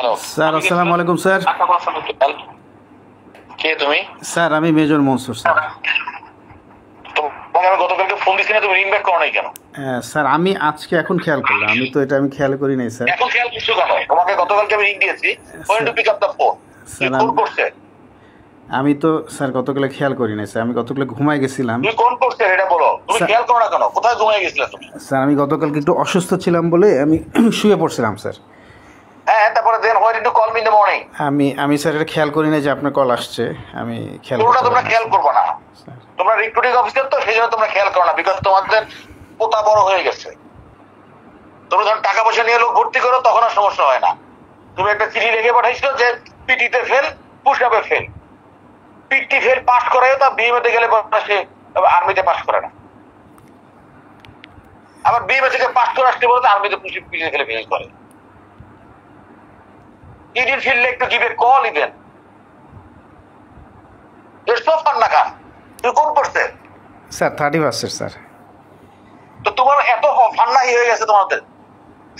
Hello sir আসসালামু আলাইকুম sir. কে তুমি? স্যার আমি মেজর মনসুর স্যার। তোমাকে আমি গতকালকে ফোন দিছি না, তুমি রিং ব্যাক করো নাই কেন? স্যার আমি আজকে এখন খেয়াল করলাম, আমি তো এটা আমি খেয়াল করি নাই স্যার। এখন খেয়াল করছো কেন? তোমাকে গতকালকে আমি রিং দিয়েছি, when to pick up the phone. Sir phone করছে? আমি তো স্যার গতকালে খেয়াল করি নাই স্যার, আমি গতকালে ঘুমাই গেছিলাম। তুমি কোন করছে এটা বলো, তুমি খেয়াল করো না কেন? কোথায় ঘুমাই গেছিলে তুমি? স্যার আমি গতকালকে একটু অসুস্থ ছিলাম বলে আমি শুয়ে পড়ছিলাম স্যার। হ্যাঁ, তারপরে then why did you call me in the morning? আমি স্যার এটা খেয়াল করি নাই যে আপনার কল আসছে, আমি খেয়াল পুরোটা তোমরা খেয়াল করবে না। স্যার। তোমরা রিক্রুটিং অফিসার তো, সেই জন্য তোমরা খেয়াল করো না, বিকজ তোমাদের পোতা বড় হয়ে গেছে। তুমি যখন টাকা পয়সা নিয়ে লোক ভর্তি করো তখন আর সমস্যা হয় না। তুমি একটা চিঠি লিখে পাঠাইছো যে পিটিতে ফেল, পুশ আপে ফেল। পিটি ফেল পাস করায় তা বিএমএতে গেলে সে আর্মিতে পাস করে না। আবার বিএমএ থেকে পাস করে আসতে বলে আর্মিতে পিটিতে ফেলে ফেল করে। You didn't feel like to give a call even. You're so far নাকা। তুই কোন করছে? Sir 31 sir. তো তোমার এত ফান্নাই হয়ে গেছে তোমাদের।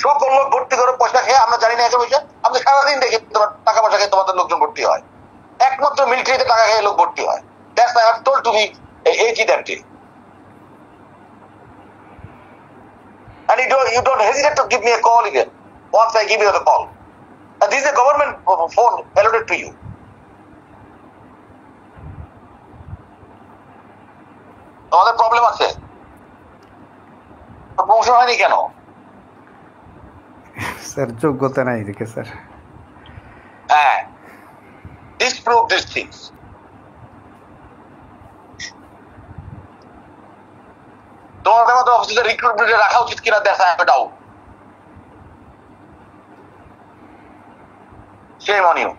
সকল লোক ভর্তি করে পয়সা খেয়ে, আমরা জানি না এত পয়সা, আমরা সারাদিন দেখি তোমার টাকা পয়সা খেয়ে তোমাদের লোকজন ভর্তি হয়। একমাত্র মিলিটারিতে টাকা খেয়ে লোক ভর্তি হয়। That's I have told to me that day. And you don't hesitate to give me a call even once I give you the call. And this is a government phone allotted to you. তোমাদের problem আছে? Promotion হয়নি কেন? Sir যোগ্যতা নাই দেখে sir. হ্যাঁ, disprove these things. তোমাদের মতো অফিসে রিক্রুটমেন্টে রাখা উচিত কিনা দেখা ডাউট। Shame on you.